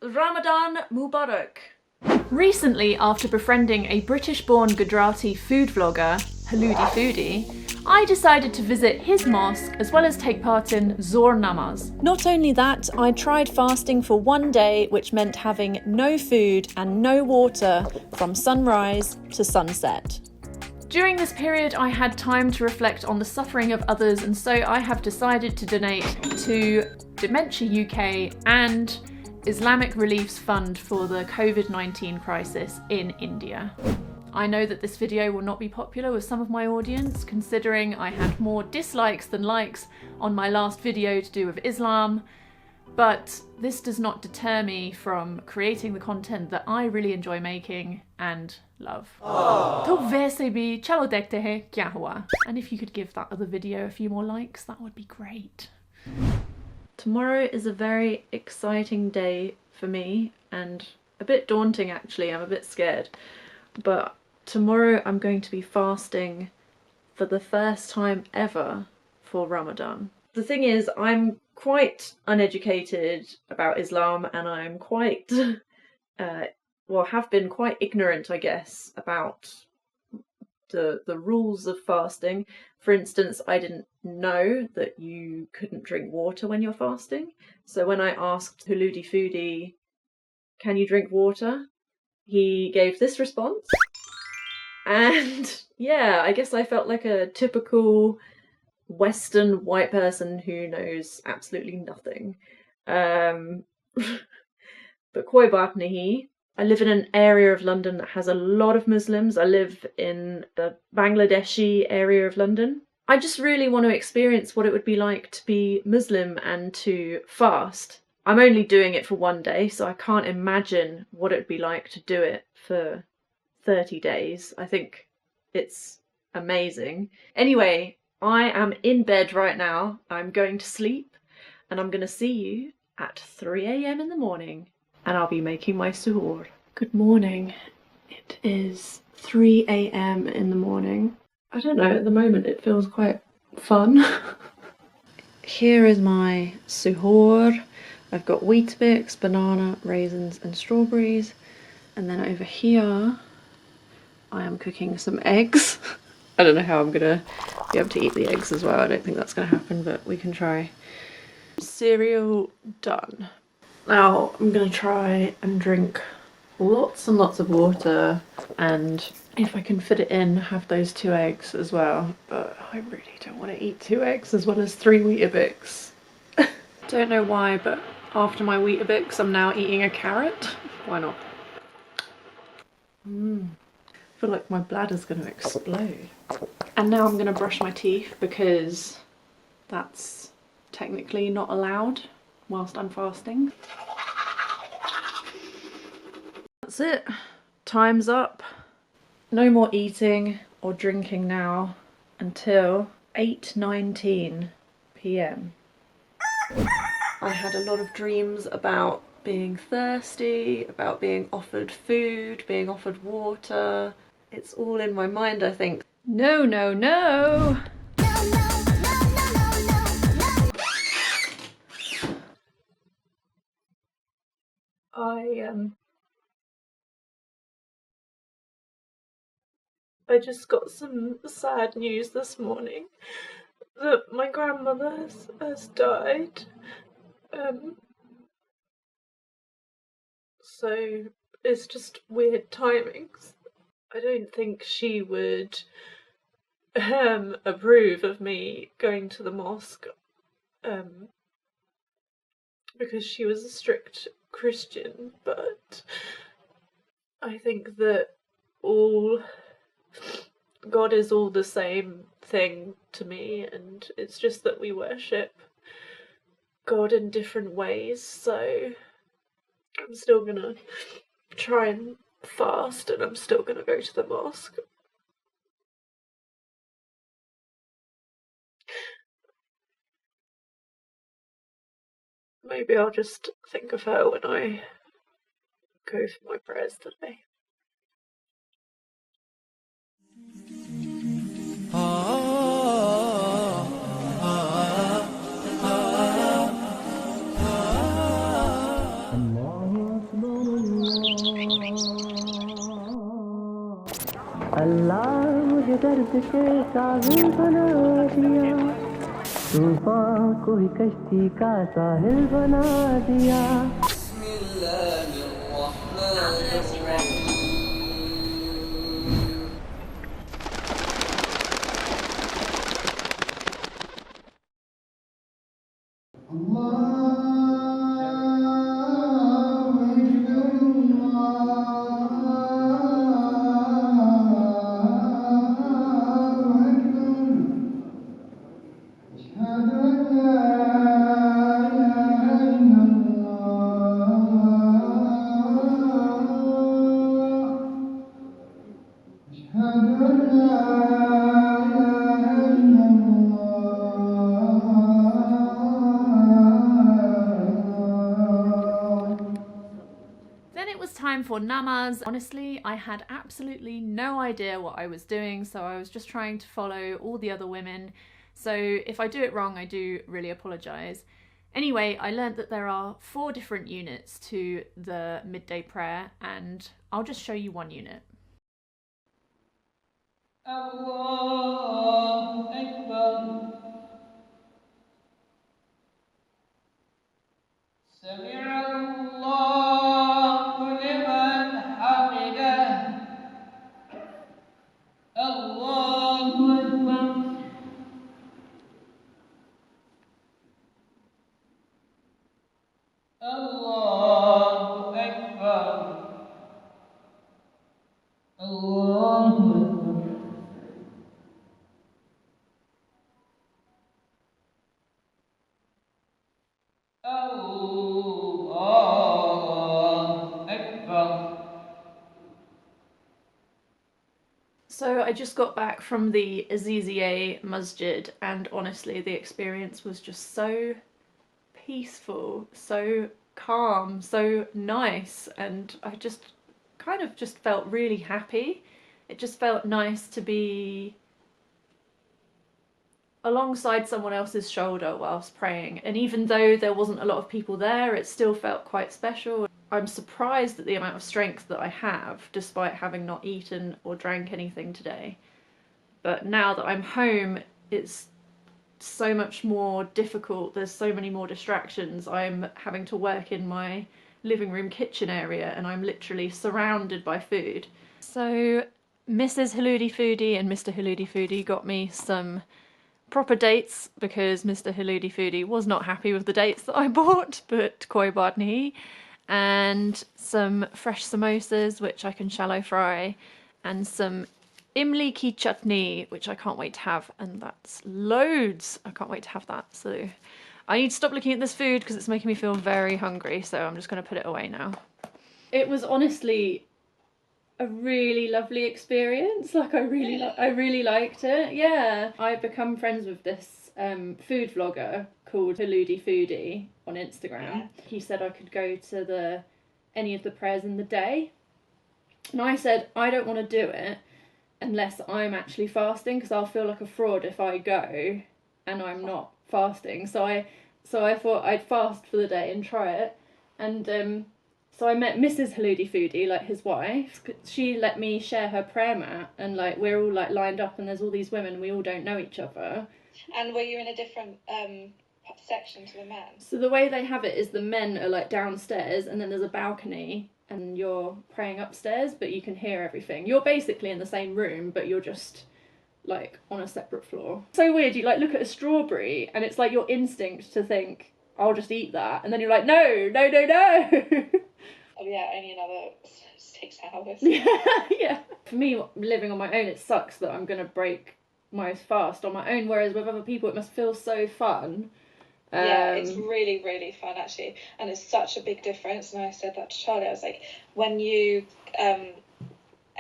Ramadan Mubarak. Recently, after befriending a British-born Gujarati food vlogger, Haludi Foodie, I decided to visit his mosque as well as take part in Zuhr namaz. Not only that, I tried fasting for one day, which meant having no food and no water from sunrise to sunset. During this period, I had time to reflect on the suffering of others, and so I have decided to donate to Dementia UK and Islamic Relief's Fund for the COVID-19 crisis in India. I know that this video will not be popular with some of my audience, considering I had more dislikes than likes on my last video to do with Islam, but this does not deter me from creating the content that I really enjoy making and love. To वैसे भी चलो देखते हैं क्या हुआ. And if you could give that other video a few more likes, that would be great. Tomorrow is a very exciting day for me and a bit daunting actually. I'm a bit scared, but tomorrow I'm going to be fasting for the first time ever for Ramadan. The thing is, I'm quite uneducated about Islam, and I'm quite, well, have been quite ignorant, I guess, about the rules of fasting. For instance, I didn't know that you couldn't drink water when you're fasting. So when I asked Haludi Foodie, can you drink water? He gave this response. And yeah, I guess I felt like a typical Western white person who knows absolutely nothing. But koi baat nahi. I live in an area of London that has a lot of Muslims. I live in the Bangladeshi area of London. I just really want to experience what it would be like to be Muslim and to fast. I'm only doing it for one day, so I can't imagine what it would be like to do it for 30 days. I think it's amazing. Anyway, I am in bed right now. I'm going to sleep, and I'm going to see you at 3 AM in the morning, and I'll be making my suhoor. Good morning. It is 3 AM in the morning. I don't know, at the moment it feels quite fun. Here is my suhoor. I've got Weetabix, banana, raisins and strawberries, and then over here I am cooking some eggs. I don't know how I'm gonna be able to eat the eggs as well. I don't think that's gonna happen, but we can try. Cereal done. Now I'm gonna try and drink lots and lots of water, and if I can fit it in, have those 2 eggs as well. But I really don't want to eat 2 eggs as well as 3 Weetabix. Don't know why, but after my Weetabix I'm now eating a carrot. Why not? I feel like my bladder's gonna explode. And now I'm gonna brush my teeth because that's technically not allowed whilst I'm fasting. That's it. Time's up. No more eating or drinking now until 8:19 PM. I had a lot of dreams about being thirsty, about being offered food, being offered water. It's all in my mind, I think. No, no, no! I just got some sad news this morning that my grandmother has died. So it's just weird timings. I don't think she would approve of me going to the mosque because she was a strict Christian, but I think that God is all the same thing to me, and it's just that we worship God in different ways. So I'm still gonna try and fast, and I'm still gonna go to the mosque. Maybe I'll just think of her when I go for my prayers today. दर्द के साहिल बना दिया तूफान को ही कश्ती का साहिल बना दिया Time for namaz. Honestly, I had absolutely no idea what I was doing, so I was just trying to follow all the other women. So if I do it wrong, I do really apologise. Anyway, I learnt that there are 4 different units to the midday prayer, and I'll just show you one unit. Allahu Akbar. So I just got back from the AZIZIYE Masjid, and honestly the experience was just so peaceful, so calm, so nice, and I just kind of just felt really happy. It just felt nice to be alongside someone else's shoulder whilst praying, and even though there wasn't a lot of people there, it still felt quite special. I'm surprised at the amount of strength that I have despite having not eaten or drank anything today. But now that I'm home, it's so much more difficult. There's so many more distractions. I'm having to work in my living room kitchen area and I'm literally surrounded by food. So Mrs. Haludi Foodie and Mr. Haludi Foodie got me some proper dates because Mr. Haludi Foodie was not happy with the dates that I bought, but koi baat nahi. And some fresh samosas, which I can shallow fry, and some imli ki chutney, which I can't wait to have, and that's loads. I can't wait to have that. So I need to stop looking at this food because it's making me feel very hungry, so I'm just going to put it away now. It was honestly a really lovely experience. Like I really liked it. Yeah, I've become friends with this food vlogger called Haludi Foodie on Instagram. Yeah. He said I could go to any of the prayers in the day, and I said I don't want to do it unless I'm actually fasting, because I'll feel like a fraud if I go and I'm not fasting. So I thought I'd fast for the day and try it, and so I met Mrs. Haludi Foodie, like his wife. She let me share her prayer mat, and like we're all like lined up and there's all these women and we all don't know each other. And were you in a different section to the men? So the way they have it is the men are like downstairs and then there's a balcony and you're praying upstairs, but you can hear everything. You're basically in the same room, but you're just like on a separate floor. So weird, you like look at a strawberry and it's like your instinct to think, I'll just eat that, and then you're like, no. Oh yeah, only another 6 hours. Yeah. For me, living on my own, it sucks that I'm gonna break my fast on my own, whereas with other people it must feel so fun. Yeah, it's really, really fun actually, and it's such a big difference. And I said that to Charlie, I was like, when you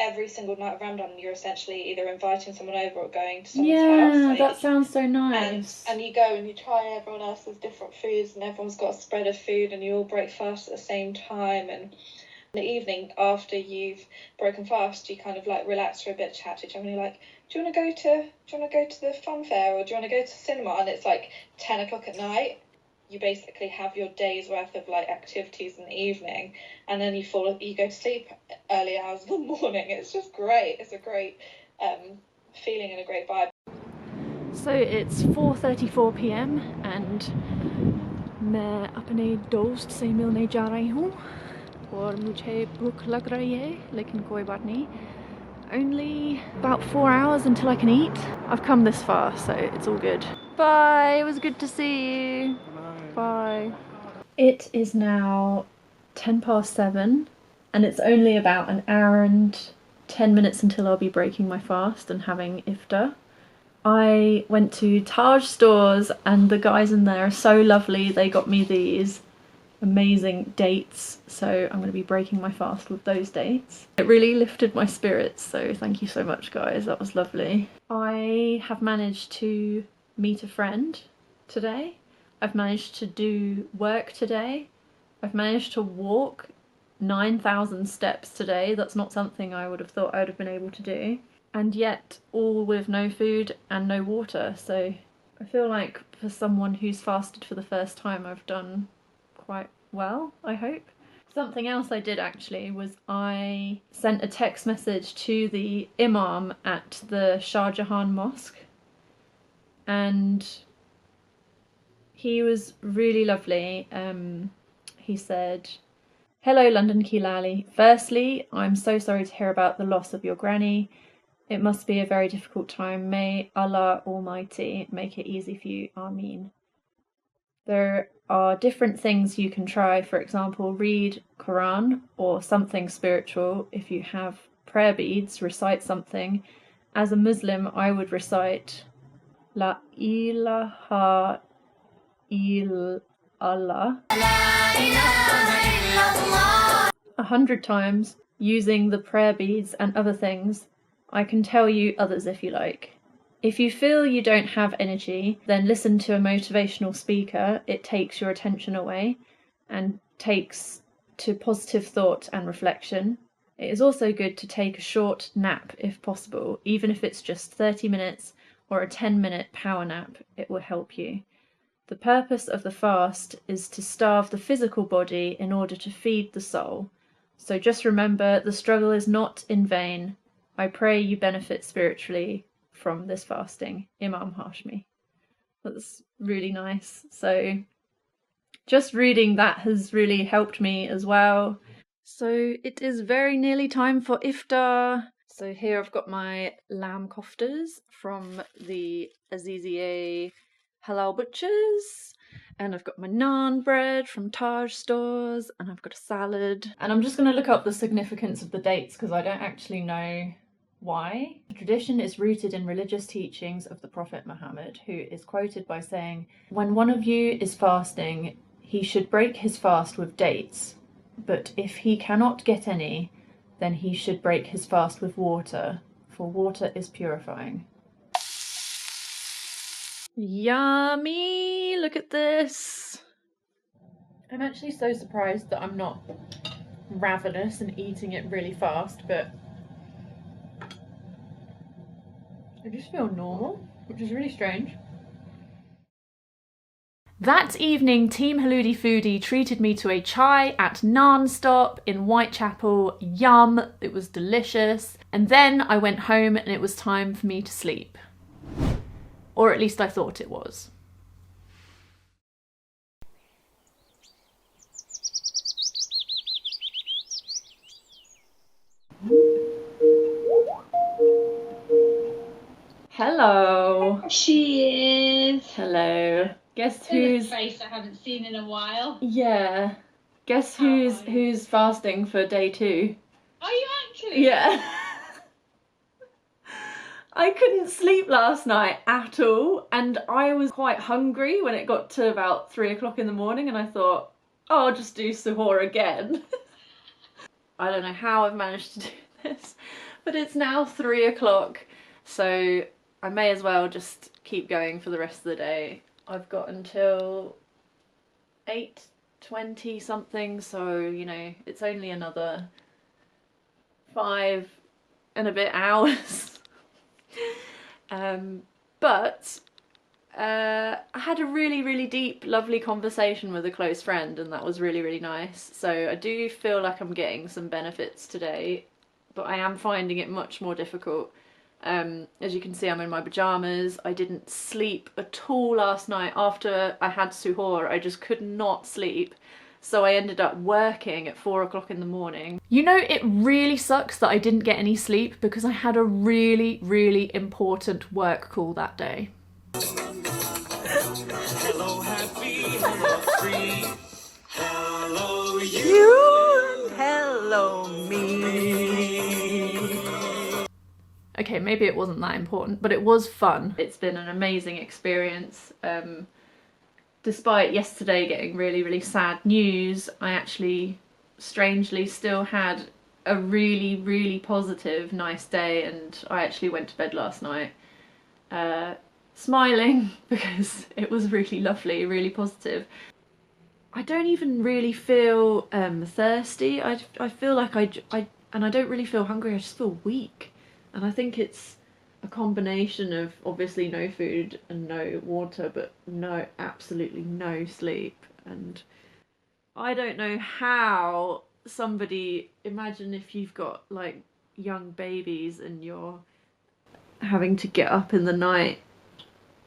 every single night of Ramadan you're essentially either inviting someone over or going to someone's house. Yeah, like, that sounds so nice. And you go and you try everyone else's different foods, and everyone's got a spread of food, and you all break fast at the same time. And in the evening after you've broken fast, you kind of like relax for a bit, chat to each other, and you're like, do you want to go to the fun fair, or do you want to go to cinema? And it's like 10 o'clock at night. You basically have your day's worth of like activities in the evening, and then you go to sleep early hours of the morning. It's just great. It's a great feeling and a great vibe. So it's 4:34 p.m. and मैं अपने दोस्त से मिलने जा रही हूँ और मुझे भूख लग रही है लेकिन कोई बात नहीं. Only about 4 hours until I can eat. I've come this far, so it's all good. Bye, it was good to see you. Bye. It is now 7:10 and it's only about an hour and 10 minutes until I'll be breaking my fast and having iftar. I went to Taj stores and the guys in there are so lovely. They got me these amazing dates, so I'm going to be breaking my fast with those dates. It really lifted my spirits, so thank you so much guys, that was lovely. I have managed to meet a friend today. I've managed to do work today. I've managed to walk 9,000 steps today. That's not something I would have thought I would have been able to do. And yet all with no food and no water, so I feel like for someone who's fasted for the first time I've done quite well, I hope. Something else I did actually was I sent a text message to the imam at the Shah Jahan Mosque and he was really lovely. He said, "Hello London ki Lali. Firstly, I'm so sorry to hear about the loss of your granny. It must be a very difficult time. May Allah Almighty make it easy for you. Ameen. There are different things you can try. For example, read Quran or something spiritual. If you have prayer beads, recite something. As a Muslim, I would recite La ilaha illallah 100 times using the prayer beads and other things. I can tell you others if you like. If you feel you don't have energy, then listen to a motivational speaker. It takes your attention away and takes to positive thought and reflection. It is also good to take a short nap if possible, even if it's just 30 minutes or a 10-minute power nap, it will help you. The purpose of the fast is to starve the physical body in order to feed the soul. So just remember, the struggle is not in vain. I pray you benefit spiritually from this fasting. Imam Hashmi." That's really nice. So just reading that has really helped me as well. So it is very nearly time for iftar. So here I've got my lamb koftas from the Aziziye halal butchers. And I've got my naan bread from Taj stores, and I've got a salad. And I'm just going to look up the significance of the dates because I don't actually know why. The tradition is rooted in religious teachings of the Prophet Muhammad, who is quoted by saying, "When one of you is fasting, he should break his fast with dates, but if he cannot get any, then he should break his fast with water, for water is purifying." Yummy! Look at this! I'm actually so surprised that I'm not ravenous and eating it really fast, but I just feel normal, which is really strange. That evening, Team Haludi Foodie treated me to a chai at Naan Stop in Whitechapel. Yum! It was delicious. And then I went home and it was time for me to sleep. Or at least I thought it was. Hello. She is. Hello. Guess who's... a face I haven't seen in a while. Yeah. Guess who's fasting for day 2? Are you actually? Yeah. I couldn't sleep last night at all, and I was quite hungry when it got to about 3 o'clock in the morning, and I thought, oh, I'll just do suhoor again. I don't know how I've managed to do this, but it's now 3 o'clock, so I may as well just keep going for the rest of the day. I've got until 8:20 something, so, you know, it's only another 5 and a bit hours. But I had a really deep, lovely conversation with a close friend, and that was really nice. So I do feel like I'm getting some benefits today, but I am finding it much more difficult As you can see, I'm in my pyjamas. I didn't sleep at all last night. After I had suhoor, I just could not sleep. So I ended up working at 4 o'clock in the morning. You know, it really sucks that I didn't get any sleep because I had a really, really important work call that day. Hello, happy, hello, free. Hello, you, and hello, me. Okay, maybe it wasn't that important, but it was fun. It's been an amazing experience. Despite yesterday getting really, really sad news, I actually, strangely, still had a really, really positive, nice day, and I actually went to bed last night smiling because it was really lovely, really positive. I don't even really feel thirsty. I feel like and I don't really feel hungry, I just feel weak. And I think it's a combination of obviously no food and no water, but absolutely no sleep. And I don't know how somebody, imagine if you've got like young babies and you're having to get up in the night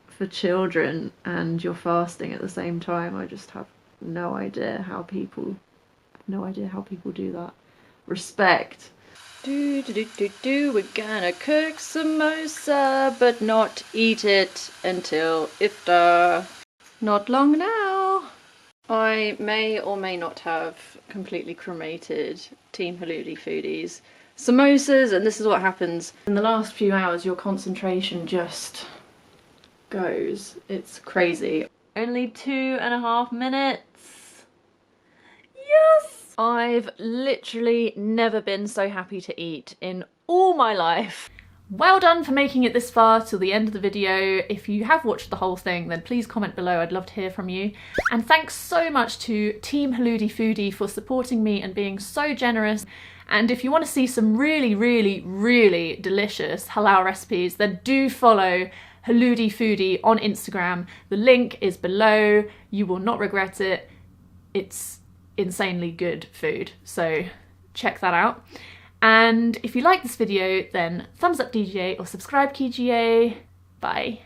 for children and you're fasting at the same time. I just have no idea how people do that. Respect. We're gonna cook samosa, but not eat it until iftar. Not long now. I may or may not have completely cremated Team Haludi Foodies samosas, and this is what happens. In the last few hours, your concentration just goes. It's crazy. Only 2.5 minutes. Yes! I've literally never been so happy to eat in all my life. Well done for making it this far till the end of the video. If you have watched the whole thing, then please comment below. I'd love to hear from you. And thanks so much to Team Haludi Foodie for supporting me and being so generous. And if you want to see some really, really, really delicious halal recipes, then do follow Haludi Foodie on Instagram. The link is below. You will not regret it. It's insanely good food, so check that out. And if you like this video, then thumbs up DGA or subscribe KGA. Bye.